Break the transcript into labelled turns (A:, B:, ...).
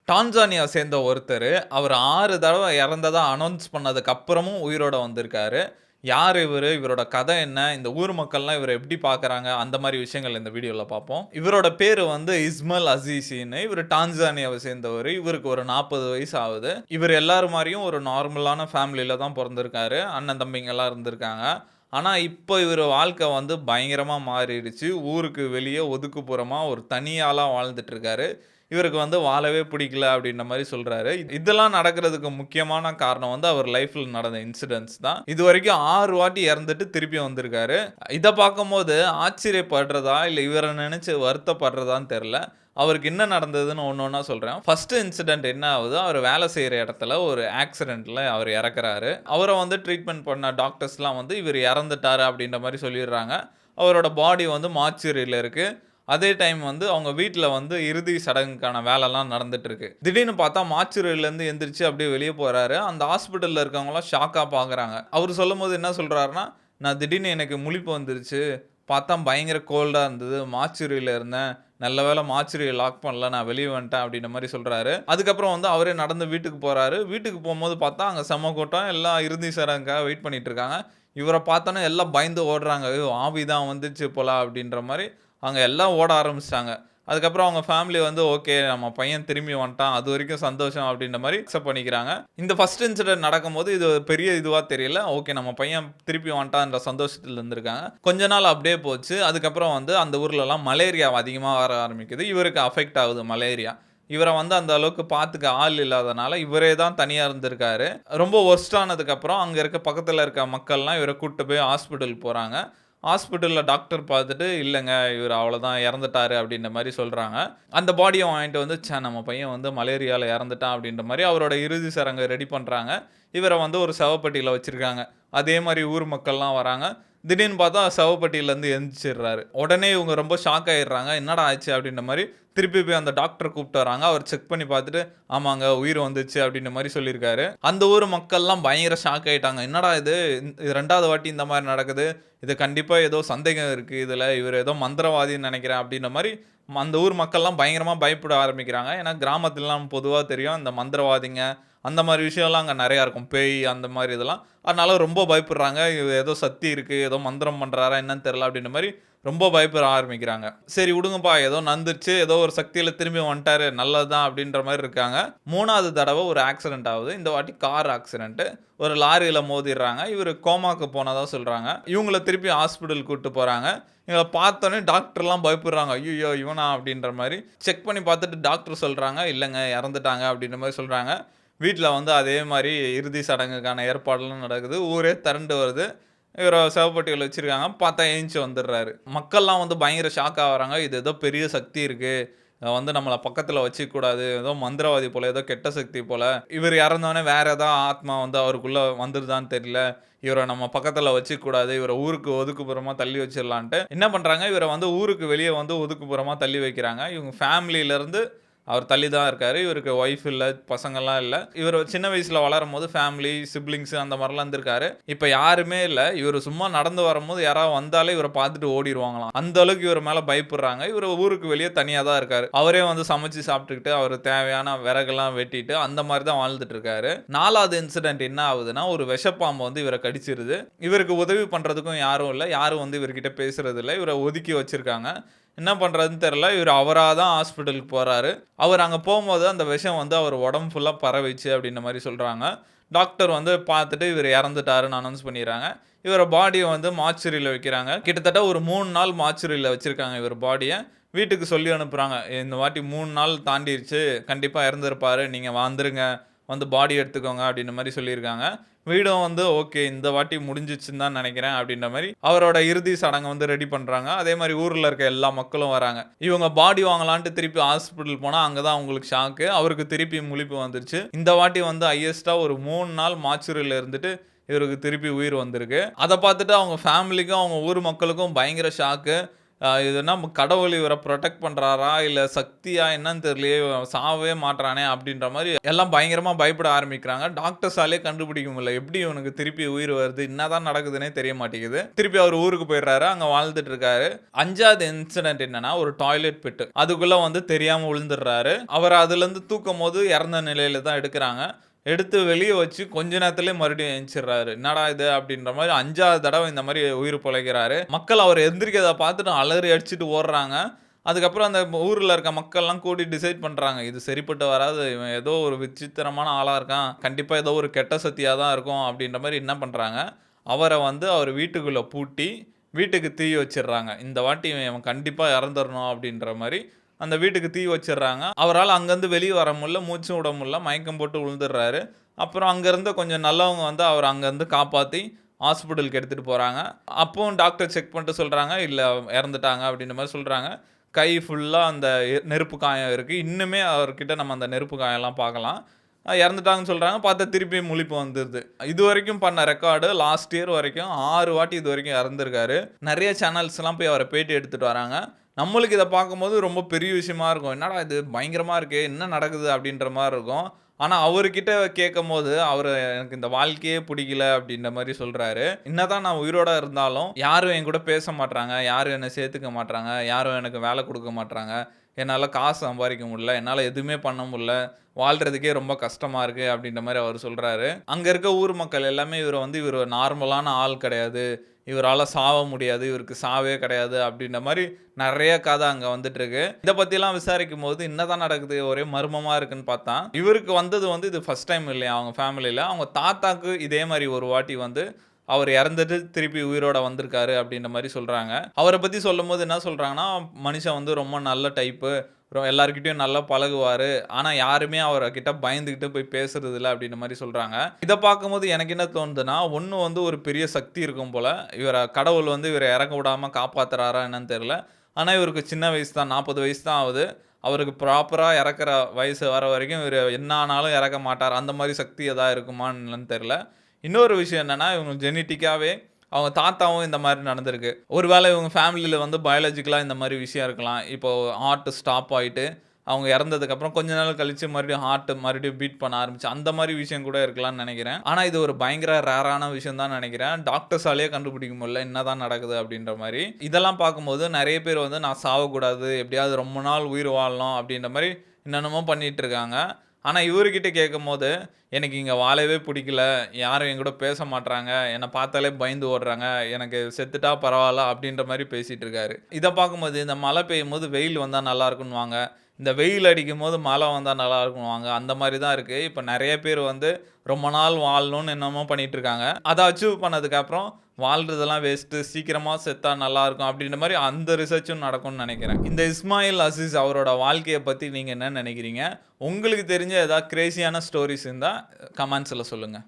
A: Tanzania சேர்ந்த ஒருத்தரு, அவர் 6 தடவ இறந்ததா அனவுன்ஸ் பண்ணதுக்கு அப்புறமும் உயிரோட வந்திருக்காரு. யார் இவரு? இவரோட கதை என்ன? இந்த ஊர் மக்கள்லாம் இவர எப்படி பார்க்குறாங்க? அந்த மாரி விஷயங்கள் இந்த வீடியோல பார்ப்போம். இவரோட பேரு வந்து இஸ்மல் அசீசின்னு. இவரு டான்சானியாவ சேர்ந்தவரு. இவருக்கு ஒரு 40 வயசு ஆகுது. இவரு எல்லார் மாரியும் ஒரு நார்மலான ஃபேமிலில தான் பொறந்திருக்காரு. அண்ணன், தம்பிங்கலாம் இருந்திருக்காங்க. ஆனா, இப்போ இவரு வாழ்க்கை வந்து பயங்கரமா மாறிடுச்சு. ஊருக்கு வெளிய ஒதுக்குப்புறமா ஒரு தனி ஆளா வாழ்ந்துட்டு இருக்காரு. இவருக்கு வந்து வாழவே பிடிக்கல அப்படின்ற மாரி சொல்றாரு. இதெல்லாம் நடக்கிறதுக்கு முக்கியமான காரணம் வந்து அவர் லைஃப்ல நடந்த இன்சிடென்ட்ஸ் தான். இதுவரைக்கும் 6 வாட்டி இறந்துட்டு திருப்பி வந்திருக்காரு. இத பார்க்கும்போது ஆச்சரியப்படுறதா, இல்ல இவர நினைச்சு வருத்தப்படுறதான்னு தெரியல. அவருக்கு என்ன நடந்ததுன்னு ஒண்ணொண்ணா சொல்றேன். ஃபர்ஸ்ட் இன்சிடென்ட் என்ன ஆகுது, அவர் வேலை செய்ற இடத்துல ஒரு ஆக்சிடென்ட்ல அவர் இறக்குறாரு. அவர வந்து ட்ரீட்மென்ட் பண்ண டாக்டர்ஸ்லாம் வந்து இவர் இறந்துட்டாரு அப்படின்ற மாரி சொல்லிடுறாங்க. அவரோட பாடி வந்து மார்ச்சுரியில இருக்கு. அதே டைம் வந்து அவங்க வீட்ல வந்து இறுதி சடங்குக்கான வேலைலாம் நடந்துட்டு இருக்கு. திடீர்னு பார்த்தா மார்ச்சுரியிலருந்து எந்திரிச்சு அப்படியே வெளிய போறாரு. அந்த ஹாஸ்பிட்டல்ல இருக்கவங்கலாம் ஷாக்கா பார்க்குறாங்க. அவரு சொல்லும்போது என்ன சொல்றாருன்னா, "நான் திடீர்னு எனக்கு முழிப்பு வந்துருச்சு. பார்த்தா பயங்கர கோல்டா இருந்தது. மார்ச்சுரியில இருந்தேன். நல்ல வேளை மார்ச்சுரிய லாக் பண்ணல. நான் வெளிய வந்துட்டேன்." அப்படின்ற மாரி சொல்றாரு. அதுக்கப்புறம் வந்து அவரே நடந்து வீட்டுக்கு போறாரு. வீட்டுக்கு போம்போது பார்த்தா, அங்க செம்ம கூட்டம். எல்லாம் இறுதி சடங்குக்காக வெயிட் பண்ணிட்டு இருக்காங்க. இவர பார்த்தோனே எல்லாம் பயந்து ஓடுறாங்க. "ஐயோ! ஆவி தான் வந்துருச்சு போல." அப்படின்ற மாரி அங்க எல்லாம் ஓட ஆரம்பிச்சுட்டாங்க. அதுக்கப்புறம் அவங்க ஃபேமிலி வந்து ஓகே நம்ம பையன் திரும்பி வந்துட்டான். அதுவரைக்கும் சந்தோஷம் அப்படின்ற மாரி அக்செப்ட் பண்ணிக்கிறாங்க. இந்த ஃபர்ஸ்ட் இன்சிடென்ட் நடக்கும்போது இது ஒரு பெரிய இதுவா தெரியல. ஓகே நம்ம பையன் திருப்பி வந்துட்டான்ற சந்தோஷத்துல இருந்திருக்காங்க. கொஞ்ச நாள் அப்படியே போச்சு. அதுக்கப்புறம் வந்து அந்த ஊர்லலாம் மலேரியா அதிகமா வர ஆரம்பிக்குது. இவருக்கு அஃபெக்ட் ஆகுது மலேரியா. இவர வந்து அந்த அளவுக்கு பார்த்துக்க ஆள் இல்லாதனால, இவரே தான் தனியா இருந்திருக்காரு. ரொம்ப வொர்ஸ்ட் ஆனதுக்கப்புறம் அங்க இருக்க பக்கத்துல இருக்க மக்கள்லாம் இவர கூட்டு போய் ஹாஸ்பிட்டல் போறாங்க. ஹாஸ்பிட்டல்ல டாக்டர் பார்த்துட்டு, "இல்லங்க, இவரு அவ்வளோதான் இறந்துட்டாரு" அப்படின்ற மாரி சொல்றாங்க. அந்த பாடிய வாங்கிட்டு வந்து, "ச்சே! நம்ம பையன் வந்து மலேரியால இறந்துட்டான்" அப்படின்ற மாரி அவரோட இறுதி சடங்க ரெடி பண்றாங்க. இவர வந்து ஒரு சவப்பெட்டியில வச்சிருக்காங்க. அதே மாரி ஊர் மக்கள்லாம் வராங்க. திடீர்னு பார்த்தா சவப்பெட்டியிலருந்து எந்திரிச்சிடுறாரு. உடனே இவங்க ரொம்ப ஷாக் ஆயிடுறாங்க. "என்னடா ஆச்சு?" அப்படின்ற மாரி திருப்பி போய் அந்த டாக்டர கூப்பிட்டு வராங்க. அவர் செக் பண்ணி பார்த்துட்டு, "ஆமாங்க, உயிர் வந்துருச்சு" அப்படின்ற மாரி சொல்லியிருக்காரு. அந்த ஊர் மக்கள்லாம் பயங்கர ஷாக் ஆயிட்டாங்க. "என்னடா இது? இது 2வது வாட்டி இந்த மாரி நடக்குது. இது கண்டிப்பா ஏதோ சந்தேகம் இருக்கு இதுல. இவரு ஏதோ மந்திரவாதின்னு நெனைக்கிறேன்" அப்படின்ற மாரி அந்த ஊர் மக்கள்லாம் பயங்கரமா பயப்பட ஆரம்பிக்கிறாங்க. ஏன்னா கிராமத்துலலாம் பொதுவா தெரியும். இந்த மந்திரவாதிங்க, அந்த மாரி விஷயம்லாம் அங்க நெறையா இருக்கும். பேய் அந்த மாரி இதெல்லாம். அதனால ரொம்ப பயப்படுறாங்க. "இது ஏதோ சக்தி இருக்கு. ஏதோ மந்திரம் பண்றாரா என்னன்னு தெரியல" அப்படின்ற மாரி ரொம்ப பயப்பட ஆரம்பிக்கிறாங்க. "சரி விடுங்கப்பா. ஏதோ நடந்துருச்சு. ஏதோ ஒரு சக்தியில திரும்பி வந்துட்டாரு. நல்லது தான்" அப்படின்ற மாரி இருக்காங்க. 3வது தடவ ஒரு ஆக்சிடென்ட் ஆவுது. இந்த வாட்டி கார் ஆக்சிடென்ட். ஒரு லாரியில மோதிர்றாங்க. இவரு கோமாக்கு போனதா சொல்றாங்க. இவங்கள திருப்பி ஹாஸ்பிட்டல் கூட்டு போறாங்க. இவங்கள பார்த்தோனே டாக்டர்லாம் பயப்படுறாங்க. "ஐய்யய்யோ! இவனா?" அப்படின்ற மாரி. செக் பண்ணி பார்த்துட்டு டாக்டர் சொல்றாங்க, "இல்லங்க இறந்துட்டாங்க" அப்படின்ற மாரி சொல்றாங்க. வீட்ல வந்து அதே மாரி இறுதி சடங்குக்கான ஏற்பாடுலாம் நடக்குது. ஊரே திரண்டு வருது. இவர சவப்பெட்டியில வச்சிருக்காங்க. பார்த்தா எந்திச்சு வந்துடுறாரு. மக்கள்லாம் வந்து பயங்கர ஷாக் ஆகுறாங்க. இது ஏதோ பெரிய சக்தி இருக்கு. வந்து நம்மள பக்கத்துல வச்சுக்கக்கூடாது. ஏதோ மந்திரவாதி போல, ஏதோ கெட்ட சக்தி போல. இவரு இறந்தோனே வேற ஏதா ஆத்மா வந்து அவருக்குள்ள வந்துருதான்னு தெரியல. இவர நம்ம பக்கத்துல வச்சுக்கக்கூடாது. இவர ஊருக்கு ஒதுக்குப்புறமா தள்ளி வச்சிரலான்ட்டு என்ன பண்றாங்க, இவர வந்து ஊருக்கு வெளிய வந்து ஒதுக்குப்புறமா தள்ளி வைக்கிறாங்க. இவங்க ஃபேமிலிலருந்து அவர் தள்ளி தான் இருக்காரு. இவருக்கு ஒய்ஃப் இல்ல, பசங்கலாம் இல்ல. இவரு சின்ன வயசுல வளரும்போது ஃபேமிலி, சிப்லிங்ஸ் அந்த மாரிலாம் இருந்திருக்காரு. இப்ப யாருமே இல்ல. இவரு சும்மா நடந்து வரும்போது யாராவது வந்தாலே இவர பார்த்துட்டு ஓடிருவாங்களாம். அந்த அளவுக்கு இவரு மேல பயப்படுறாங்க. இவரு ஊருக்கு வெளிய தனியா தான் இருக்காரு. அவரே வந்து சமைச்சு சாப்பிட்டுக்கிட்டு, அவருக்கு தேவையான விறகெல்லாம் வெட்டிட்டு, அந்த மாரி தான் வாழ்ந்துட்டு இருக்காரு. 4வது இன்சிடென்ட் என்ன ஆகுதுன்னா, ஒரு விஷப்பாம்பு வந்து இவர கடிச்சிருது. இவருக்கு உதவி பண்றதுக்கும் யாரும் இல்ல. யாரும் வந்து இவர்கிட்ட பேசுறது இல்ல. இவர ஒதுக்கி வச்சிருக்காங்க. என்ன பண்றதுன்னு தெரியல. இவரு அவரா தான் ஹாஸ்பிட்டலுக்கு போறாரு. அவரு அங்க போம்போது அந்த விஷம் வந்து அவர் உடம்பு ஃபுல்லா பரவிச்சு அப்டின்ற மாரி சொல்றாங்க. டாக்டர் வந்து பார்த்துட்டு இவரு இறந்துட்டாருன்னு அனவுன்ஸ் பண்ணிர்றாங்க. இவர பாடிய வந்து மார்ச்சுரியில வைக்கிறாங்க. கிட்டத்தட்ட ஒரு 3 நாள் மார்ச்சுரியில வச்சிருக்காங்க இவரு பாடிய. வீட்டுக்கு சொல்லி அனுப்புறாங்க. இந்த வாட்டி 3 நாள் தாண்டிருச்சு. கண்டிப்பா இறந்திருப்பாரு. நீங்க வந்துருங்க. வந்து பாடி எடுத்துக்கோங்க அப்டின்ற மாரி சொல்லியிருக்காங்க. வீடும் வந்து ஓகே இந்த வாட்டி முடிஞ்சிருச்சுன்னு தான் நெனைக்கிறேன் அப்டின்ற மாரி அவரோட இறுதி சடங்க வந்து ரெடி பண்றாங்க. அதே மாரி ஊர்ல இருக்க எல்லா மக்களும் வராங்க. இவங்க பாடி வாங்கலான்ட்டு திருப்பி ஹாஸ்பிட்டல் போனா, அங்க தான் அவங்களுக்கு ஷாக்கு. அவருக்கு திருப்பி முழிப்பு வந்துருச்சு. இந்த வாட்டி வந்து ஹையஸ்ட்டா ஒரு 3 நாள் மார்ச்சுரியில இருந்துட்டு, இவருக்கு திருப்பி உயிர் வந்திருக்கு. அத பார்த்துட்டு அவங்க ஃபேமிலிக்கும், அவங்க ஊர் மக்களுக்கும் பயங்கர ஷாக்கு. இதுனா கடவுள் இவர புரொடெக்ட் பண்றாரா? இல்ல சக்தியா என்னன்னு தெரியலையே! சாவவே மாட்றானே! அப்டின்ற மாரி எல்லாம் பயங்கரமா பயப்பட ஆரம்பிக்கிறாங்க. டாக்டர்ஸாலயே கண்டுபிடிக்க முடியல. எப்படி இவனுக்கு திருப்பி உயிர் வருது? என்னதான் நடக்குதுன்னே தெரிய மாட்டேங்குது. திருப்பி அவரு ஊருக்கு போயிடுறாரு. அங்க வாழ்ந்துட்டு இருக்காரு. 5வது இன்சிடென்ட் என்னன்னா, ஒரு டாய்லெட் பிட். அதுக்குள்ள வந்து தெரியாம விழுந்துடுறாரு. அவர அதுலருந்து தூக்கும்போது இறந்த நிலையில தான் எடுக்குறாங்க. எடுத்து வெளிய வச்சு கொஞ்ச நேரத்திலேயே மறுபடியும் எந்திரிச்சிடுறாரு. என்னடா இது அப்படின்ற மாரி 5வது தடவ இந்த மாரி உயிர் பொழைக்கிறாரு. மக்கள் அவர் எந்திரிக்கிறத பார்த்துட்டு அலறி அடிச்சுட்டு ஓடுறாங்க. அதுக்கப்புறம் அந்த ஊர்ல இருக்க மக்கள்லாம் கூடி டிசைட் பண்றாங்க. இது சரிப்பட்டு வராது. இவன் ஏதோ ஒரு விசித்திரமான ஆளா இருக்கான். கண்டிப்பா ஏதோ ஒரு கெட்ட சக்தியா தான் இருக்கும் அப்படின்ற மாரி என்ன பண்றாங்க, அவர வந்து அவர் வீட்டுக்குள்ள பூட்டி, வீட்டுக்கு தீ வச்சுடுறாங்க. இந்த வாட்டி இவன் கண்டிப்பா இறந்துரணும் அப்படின்ற மாரி அந்த வீட்டுக்கு தீ வச்சுடுறாங்க. அவரால அங்கருந்து வெளிய வர முடியல, மூச்சும் விட முடியல. மயக்கம் போட்டு விழுந்துடுறாரு. அப்புறம் அங்க இருந்த கொஞ்சம் நல்லவங்க வந்து அவர அங்கருந்து காப்பாத்தி ஹாஸ்பிட்டலுக்கு எடுத்துட்டு போறாங்க. அப்பவும் டாக்டர் செக் பண்ணிட்டு சொல்றாங்க, "இல்ல இறந்துட்டாங்க" அப்படின்ற மாரி சொல்றாங்க. கை ஃபுல்லா அந்த நெருப்பு காயம் இருக்கு. இன்னுமே அவர்கிட்ட நம்ம அந்த நெருப்பு காயம்லாம் பார்க்கலாம். இறந்துட்டாங்கன்னு சொல்றாங்க. பார்த்தா திருப்பி முழிப்பு வந்துருது. இதுவரைக்கும் பண்ண ரெக்கார்டு லாஸ்ட் இயர் வரைக்கும் 6 வாட்டி இதுவரைக்கும் இறந்திருக்காரு. நெறைய சேனல்ஸ்லாம் போய் அவர பேட்டி எடுத்துட்டு வராங்க. நம்மளுக்கு இத பார்க்கும்போது ரொம்ப பெரிய விஷயமா இருக்கும். என்னடா இது பயங்கரமா இருக்கே! என்ன நடக்குது? அப்டின்ற மாரி இருக்கும். ஆனா அவருகிட்ட கேட்கும்போது, அவரு எனக்கு இந்த வாழ்க்கையே புடிக்கல அப்டின்ற மாரி சொல்றாரு. என்னதான் நான் உயிரோட இருந்தாலும், யாரும் என்கூட பேச மாட்றாங்க. யாரும் என்ன சேர்த்துக்க மாட்றாங்க. யாரும் எனக்கு வேல குடுக்க மாட்றாங்க. என்னால காசு சம்பாரிக்க முடியல. என்னால எதுவுமே பண்ண முடியல. வாழ்றதுக்கே ரொம்ப கஷ்டமா இருக்கு அப்டின்ற மாரி அவரு சொல்றாரு. அங்க இருக்க ஊர் மக்கள் எல்லாமே இவரு நார்மலான ஆள் கிடையாது. இவரால சாவ முடியாது. இவருக்கு சாவே கிடையாது அப்டின்ற மாரி நெறைய கத அங்க வந்துட்டுருக்கு. இத பத்திலாம் விசாரிக்கும்போது என்னதான் நடக்குது? ஒரே மர்மமா இருக்குன்னு பார்த்தா, இவருக்கு வந்தது வந்து இது ஃபர்ஸ்ட் டைம் இல்லையாம் அவங்க ஃபேமிலில. அவங்க தாத்தாக்கு இதே மாரி ஒரு வாட்டி வந்து அவர் இறந்துட்டு திருப்பி உயிரோட வந்திருக்காரு அப்டின்ற மாரி சொல்றாங்க. அவர பத்தி சொல்லும்போது என்ன சொல்றாங்கன்னா, மனுஷன் வந்து ரொம்ப நல்ல டைப்பு. எல்லார்கிட்டயும் நல்லா பழகுவாரு. ஆனா யாருமே அவர்கிட்ட பயந்துகிட்டு போய் பேசுறதில்ல அப்டின்ற மாரி சொல்றாங்க. இத பார்க்கும்போது எனக்கு என்ன தோணுதுன்னா, ஒண்ணு வந்து ஒரு பெரிய சக்தி இருக்கும் போல. கடவுள் வந்து இவர இறக்க விடாம காப்பாத்துறாரா என்னன்னு தெரியல. ஆனா இவருக்கு சின்ன வயசு தான் 40 வயசு தான் ஆவுது. அவருக்கு ப்ராப்பரா இறக்குற வயசு வர வரைக்கும் இவரு என்ன ஆனாலும் இறக்க மாட்டார். அந்த மாரி சக்தி எதா இருக்குமான்னு என்னன்னு தெரியல. இன்னொரு விஷயம் என்னன்னா, இவங்க ஜெனடிக்காவே அவங்க தாத்தாவும் இந்த மாரி நடந்திருக்கு. ஒரு வேளை இவங்க ஃபேமிலில வந்து பயாலஜிக்கலா இந்த மாரி விஷயம் இருக்கலாம். இப்போ ஹார்ட் ஸ்டாப் ஆயிட்டு, அவங்க இறந்ததுக்கப்புறம் கொஞ்ச நாள் கழிச்சு மறுபடியும் ஹார்ட் மறுபடியும் பீட் பண்ண ஆரம்பிச்சு, அந்த மாரி விஷயம் கூட இருக்கலாம்னு நெனைக்கிறேன். ஆனா இது ஒரு பயங்கர ரேரான விஷயம் தான் நெனைக்கிறேன். டாக்டர்ஸாலயே கண்டுபிடிக்க முடியல. என்னதான் நடக்குது அப்படின்ற மாரி. இதெல்லாம் பார்க்கும்போது நெறைய பேர் வந்து நான் சாவக்கூடாது, எப்படியாவது ரொம்ப நாள் உயிர் வாழணும் அப்படின்ற மாரி என்னென்னமோ பண்ணிட்டு இருக்காங்க. ஆனா இவருகிட்ட கேட்கும்போது, "எனக்கு இங்க வாழவே புடிக்கல. யாரும் என்கூட பேச மாட்றாங்க. என்ன பார்த்தாலே பயந்து ஓடுறாங்க. எனக்கு செத்துட்டா பரவால்ல." அப்படின்ற மாரி பேசிட்டு இருக்காரு. இத பார்க்கும்போது இந்த மழை பெய்யும்போது வெயில் வந்தா நல்லா இருக்குன்னுவாங்க. இந்த வெயில் அடிக்கும்போது மழை வந்தா நல்லா இருக்குன்னுவாங்க. அந்த மாரி தான் இருக்கு. இப்ப நெறைய பேர் வந்து ரொம்ப நாள் வாழணும்னு என்னமோ பண்ணிட்டு இருக்காங்க. அத அச்சீவ் பண்ணதுக்கப்புறம் வாழ்றதெல்லாம் வேஸ்ட்டு. சீக்கிரமா செத்தா நல்லாருக்கும் அப்டின்ற மாரி அந்த ரிசர்ச்சும் நடக்கும்னு நெனைக்கிறேன். இந்த இஸ்மாயில் அசீஸ் அவரோட வாழ்க்கைய பத்தி நீங்க என்ன நெனைக்கிறீங்க? உங்களுக்கு தெரிஞ்ச ஏதாவது கிரேசியான ஸ்டோரீஸ் இருந்தா கமெண்ட்ஸ்ல சொல்லுங்க.